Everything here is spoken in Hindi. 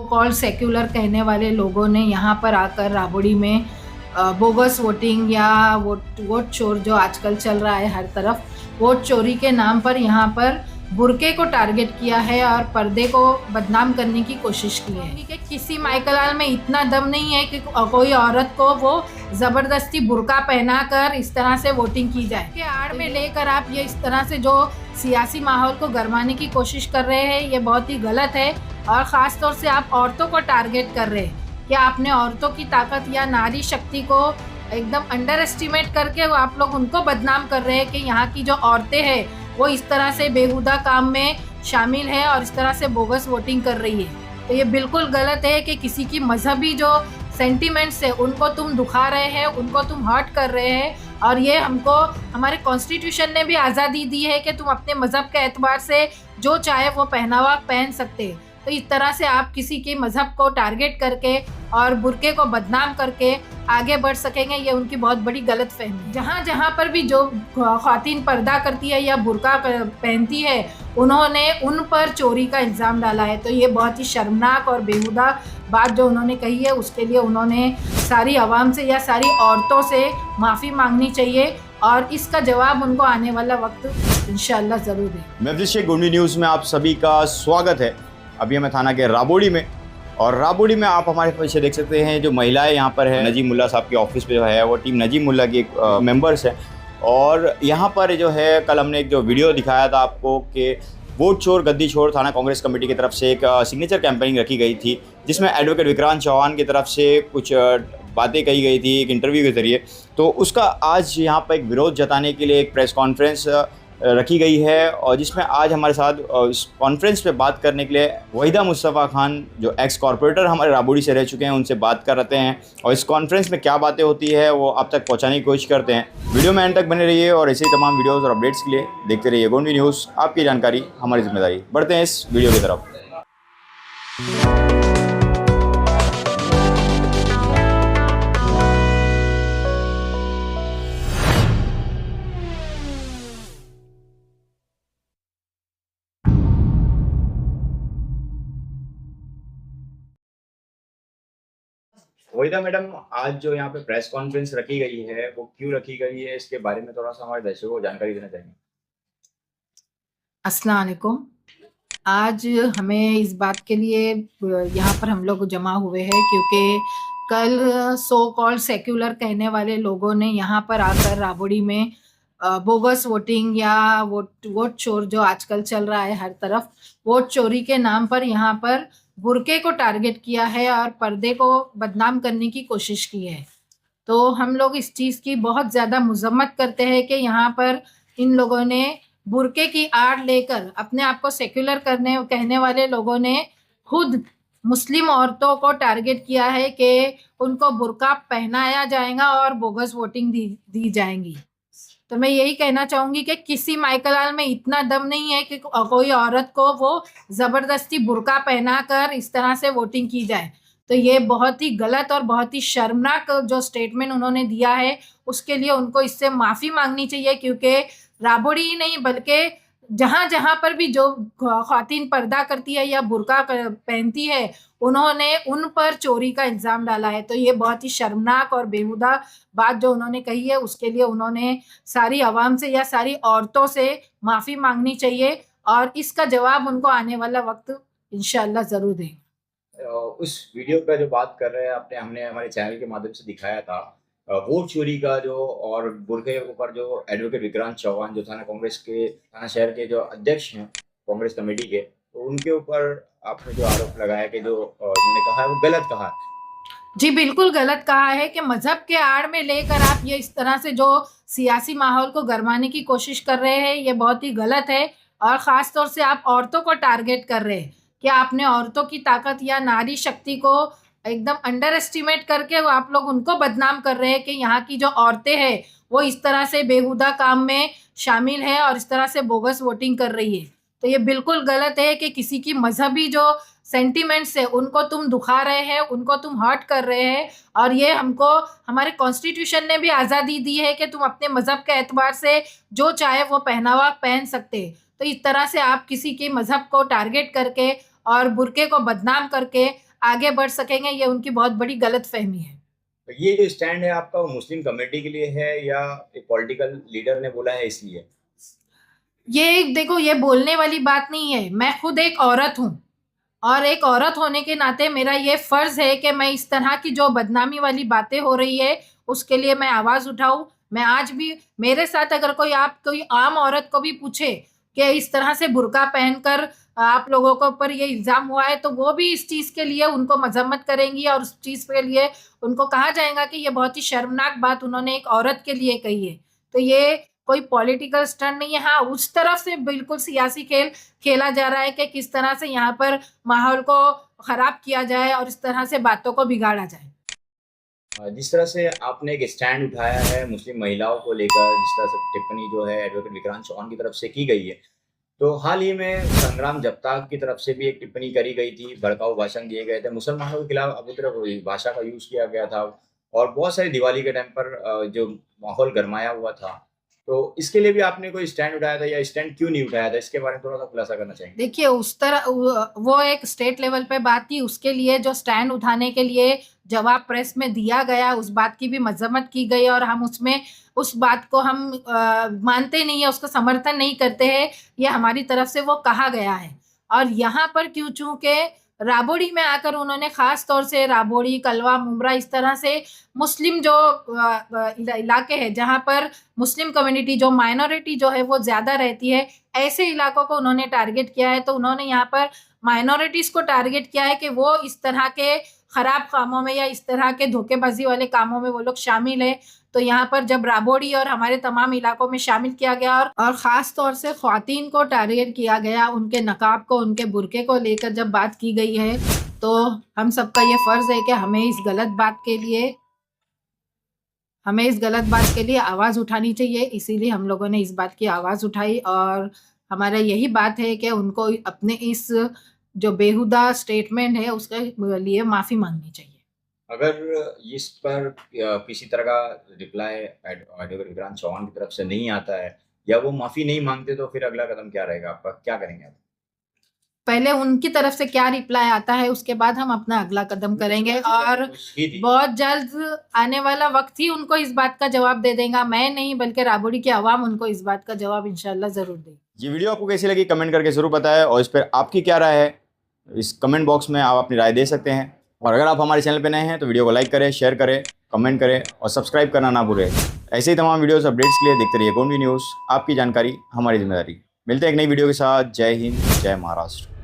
कॉल्ड सेक्युलर कहने वाले लोगों ने यहाँ पर आकर राबड़ी में बोगस वोटिंग या वोट चोर जो आजकल चल रहा है हर तरफ, वोट चोरी के नाम पर यहाँ पर बुरके को टारगेट किया है और पर्दे को बदनाम करने की कोशिश की है। कि किसी माइकलाल में इतना दम नहीं है कि कोई औरत को वो ज़बरदस्ती बुरका पहनाकर इस तरह से वोटिंग की जाए। के आड़ में लेकर आप ये इस तरह से जो सियासी माहौल को गरमाने की कोशिश कर रहे हैं, ये बहुत ही गलत है। और ख़ास तौर से आप औरतों को टारगेट कर रहे हैं। क्या आपने औरतों की ताकत या नारी शक्ति को एकदम अंडर एस्टिमेट करके आप लोग उनको बदनाम कर रहे हैं कि यहाँ की जो औरतें हैं वो इस तरह से बेहुदा काम में शामिल है और इस तरह से बोगस वोटिंग कर रही है। तो ये बिल्कुल गलत है कि किसी की मजहबी जो सेंटिमेंट्स है उनको तुम दुखा रहे हैं, उनको तुम हर्ट कर रहे हैं। और ये हमको हमारे कॉन्स्टिट्यूशन ने भी आज़ादी दी है कि तुम अपने मज़हब के एतबार से जो चाहे वो पहनावा पहन सकते हैं। तो इस तरह से आप किसी के मज़हब को टारगेट करके और बुरके को बदनाम करके आगे बढ़ सकेंगे, ये उनकी बहुत बड़ी गलत फहमी। जहाँ जहाँ पर भी जो ख़वातीन पर्दा करती है या बुरका पहनती है, उन्होंने उन पर चोरी का इल्ज़ाम डाला है। तो ये बहुत ही शर्मनाक और बेहुदा बात जो उन्होंने कही है, उसके लिए उन्होंने सारी आवाम से या सारी औरतों से माफ़ी मांगनी चाहिए और इसका जवाब उनको आने वाला वक्त इंशाअल्लाह ज़रूर है। महफिज शेख गुंडी न्यूज़ में आप सभी का स्वागत है। अभी हमें थाना के राबड़ी में, और राबड़ी में आप हमारे पीछे देख सकते हैं जो महिलाएं यहाँ पर है, नजीम मुल्ला साहब के ऑफिस पे जो है वो टीम नजीम मुल्ला की एक मेंबर्स है। और यहाँ पर जो है कल हमने एक जो वीडियो दिखाया था आपको कि वोट चोर गद्दी छोड़ थाना कांग्रेस कमेटी की तरफ से एक सिग्नेचर कैंपेनिंग रखी गई थी, जिसमें एडवोकेट विक्रांत चौहान की तरफ से कुछ बातें कही गई थी एक इंटरव्यू के ज़रिए। तो उसका आज यहाँ पर एक विरोध जताने के लिए एक प्रेस कॉन्फ्रेंस रखी गई है, और जिसमें आज हमारे साथ इस कॉन्फ्रेंस पे बात करने के लिए वहीदा मुस्तफ़ा खान जो एक्स कॉर्पोरेटर हमारे राबड़ी से रह चुके हैं, उनसे बात कर रहे हैं और इस कॉन्फ्रेंस में क्या बातें होती है वो आप तक पहुंचाने की कोशिश करते हैं। वीडियो में एंड तक बने रहिए और ऐसे ही तमाम वीडियोज़ और अपडेट्स के लिए देखते रहिए गोंडी न्यूज़। आपकी जानकारी हमारी जिम्मेदारी। बढ़ते हैं इस वीडियो की तरफ। वहीदा मैडम, आज जो यहाँ पे प्रेस कॉन्फ्रेंस रखी गई है वो क्यों रखी गई है, इसके बारे में थोड़ा सा हमारे दर्शकों को जानकारी देना चाहेंगे। अस्सलाम वालेकुम। आज हमें इस बात के लिए यहाँ पर हम लोग जमा हुए हैं क्योंकि कल सो कॉल्ड सेक्युलर कहने वाले लोगों ने यहाँ पर आकर राबड़ी में बोगस वोटिंग या वोट चोर जो आजकल चल रहा है हर तरफ, वोट चोरी के नाम पर यहाँ पर बुरके को टारगेट किया है और पर्दे को बदनाम करने की कोशिश की है। तो हम लोग इस चीज़ की बहुत ज़्यादा मजम्मत करते हैं कि यहाँ पर इन लोगों ने बुरके की आड़ लेकर अपने आप को सेक्युलर कहने वाले लोगों ने खुद मुस्लिम औरतों को टारगेट किया है कि उनको बुरका पहनाया जाएगा और बोगस वोटिंग दी जाएंगी। तो मैं यही कहना चाहूँगी कि किसी माइकलाल में इतना दम नहीं है कि कोई औरत को वो ज़बरदस्ती बुरका पहनाकर इस तरह से वोटिंग की जाए। तो ये बहुत ही गलत और बहुत ही शर्मनाक जो स्टेटमेंट उन्होंने दिया है, उसके लिए उनको इससे माफ़ी मांगनी चाहिए। क्योंकि राबड़ी ही नहीं बल्कि जहाँ जहाँ पर भी जो ख़वातीन पर्दा करती है या बुरका पहनती है, उन्होंने उन पर चोरी का इल्ज़ाम डाला है। तो ये बहुत ही शर्मनाक और बेहुदा बात जो उन्होंने कही है, उसके लिए उन्होंने सारी आवाम से या सारी औरतों से माफ़ी मांगनी चाहिए और इसका जवाब उनको आने वाला वक्त इंशाअल्लाह ज़रूर दें। उस वीडियो का जो बात कर रहे हैं हमने हमारे चैनल के माध्यम से दिखाया था वोट चोरी का जो, और बुरके के ऊपर जो एडवोकेट विक्रांत चौहान जो थाना शहर के जो अध्यक्ष हैं कांग्रेस कमेटी के, तो उनके ऊपर आपने जो आरोप लगाया कि जो उन्होंने कहा है वो गलत कहा है। जी बिल्कुल गलत कहा है कि मज़हब के आड़ में लेकर आप ये इस तरह से जो सियासी माहौल को गरमाने की कोशिश कर रहे हैं, ये बहुत ही गलत है। और ख़ास तौर से आप औरतों को टारगेट कर रहे हैं। क्या आपने औरतों की ताकत या नारी शक्ति को एकदम अंडर एस्टिमेट करके आप लोग उनको बदनाम कर रहे हैं कि यहाँ की जो औरतें हैं वो इस तरह से बेहुदा काम में शामिल है और इस तरह से बोगस वोटिंग कर रही है। तो ये बिल्कुल गलत है कि किसी की मजहबी जो सेंटिमेंट्स है उनको तुम दुखा रहे हैं, उनको तुम हर्ट कर रहे हैं। और ये हमको हमारे कॉन्स्टिट्यूशन ने भी आज़ादी दी है कि तुम अपने मज़हब के एतबार से जो चाहे वो पहनावा पहन सकते। तो इस तरह से आप किसी के मज़हब को टारगेट करके और बुरके को बदनाम करके आगे बढ़ सकेंगे, ये उनकी बहुत बड़ी गलतफहमी है। तो ये जो स्टैंड है आपका, वो मुस्लिम कम्युनिटी के लिए है या एक पॉलिटिकल लीडर ने बोला है इसलिए? ये देखो, ये बोलने वाली बात नहीं है। मैं खुद एक औरत हूँ और एक औरत होने के नाते मेरा ये फर्ज है कि मैं इस तरह की जो बदनामी वाली बातें हो रही है उसके लिए मैं आवाज उठाऊं। मैं आज भी, मेरे साथ अगर कोई आम औरत को भी पूछे कि इस तरह से बुर्का पहनकर आप लोगों के ऊपर ये इल्जाम हुआ है, तो वो भी इस चीज के लिए उनको मजम्मत करेंगी और उस चीज के लिए उनको कहा जाएगा कि ये बहुत ही शर्मनाक बात उन्होंने एक औरत के लिए कही है। तो ये कोई पॉलिटिकल स्टंट नहीं है। हाँ, उस तरफ से बिल्कुल सियासी खेल खेला जा रहा है कि किस तरह से यहाँ पर माहौल को खराब किया जाए और इस तरह से बातों को बिगाड़ा जाए। जिस तरह से आपने एक स्टैंड उठाया है मुस्लिम महिलाओं को लेकर, जिस तरह से टिप्पणी जो है एडवोकेट विक्रांत चौहान की तरफ से की गई है, तो हाल ही में संग्राम जगताप की तरफ से भी एक टिप्पणी करी गई थी, भड़काऊ भाषण दिए गए थे, मुसलमानों के खिलाफ अपनी तरफ भाषा का यूज किया गया था और बहुत सारी दिवाली के टाइम पर जो माहौल गरमाया हुआ था, तो इसके लिए भी आपने कोई स्टैंड उठाया था या स्टैंड क्यों नहीं उठाया था, इसके बारे में थोड़ा सा खुलासा करना चाहिए। देखिए, उस तरह वो एक स्टेट लेवल पे बात थी, उसके लिए जो स्टैंड उठाने के लिए जवाब प्रेस में दिया गया, उस बात की भी मजम्मत की गई और हम उसमें उस बात को हम मानते नहीं है, उसका समर्थन नहीं करते हैं। ये हमारी तरफ से वो कहा गया है। और यहाँ पर क्यों, चूंकि राबोड़ी में आकर उन्होंने खास तौर से राबोड़ी, कलवा, मुमरा, इस तरह से मुस्लिम जो इलाके हैं जहाँ पर मुस्लिम कम्युनिटी जो माइनॉरिटी जो है वो ज्यादा रहती है, ऐसे इलाकों को उन्होंने टारगेट किया है। तो उन्होंने यहाँ पर माइनॉरिटीज को टारगेट किया है कि वो इस तरह के खराब कामों में या इस तरह के धोखेबाजी वाले कामों में वो लोग शामिल है। तो यहाँ पर जब राबोड़ी और हमारे तमाम इलाकों में शामिल किया गया और ख़ास तौर से ख़वातीन को टारगेट किया गया, उनके नकाब को, उनके बुरके को लेकर जब बात की गई है, तो हम सबका ये फ़र्ज़ है कि हमें इस गलत बात के लिए आवाज़ उठानी चाहिए। इसीलिए हम लोगों ने इस बात की आवाज़ उठाई और हमारा यही बात है कि उनको अपने इस जो बेहुदा स्टेटमेंट है उसके लिए माफ़ी मांगनी चाहिए। अगर इस पर किसी तरह का रिप्लाई एडवोकेट विक्रांत चौहान की तरफ से नहीं आता है या वो माफी नहीं मांगते, तो फिर अगला कदम क्या रहेगा आपका, क्या करेंगे आप? पहले उनकी तरफ से क्या रिप्लाई आता है उसके बाद हम अपना अगला कदम करेंगे और बहुत जल्द आने वाला वक्त ही उनको इस बात का जवाब दे देगा। मैं नहीं, बल्कि राबोड़ी की आवाम उनको इस बात का जवाब इंशाल्लाह जरूर देगी। ये वीडियो आपको कैसी लगी कमेंट करके जरूर बताएं और इस पर आपकी क्या राय है इस कमेंट बॉक्स में आप अपनी राय दे सकते हैं। और अगर आप हमारे चैनल पर नए हैं तो वीडियो को लाइक करें, शेयर करें, कमेंट करें और सब्सक्राइब करना ना भूलें। ऐसे ही तमाम वीडियोस अपडेट्स के लिए देखते रहिए गोंडवी न्यूज़, आपकी जानकारी हमारी जिम्मेदारी। मिलते हैं एक नई वीडियो के साथ। जय हिंद, जय महाराष्ट्र।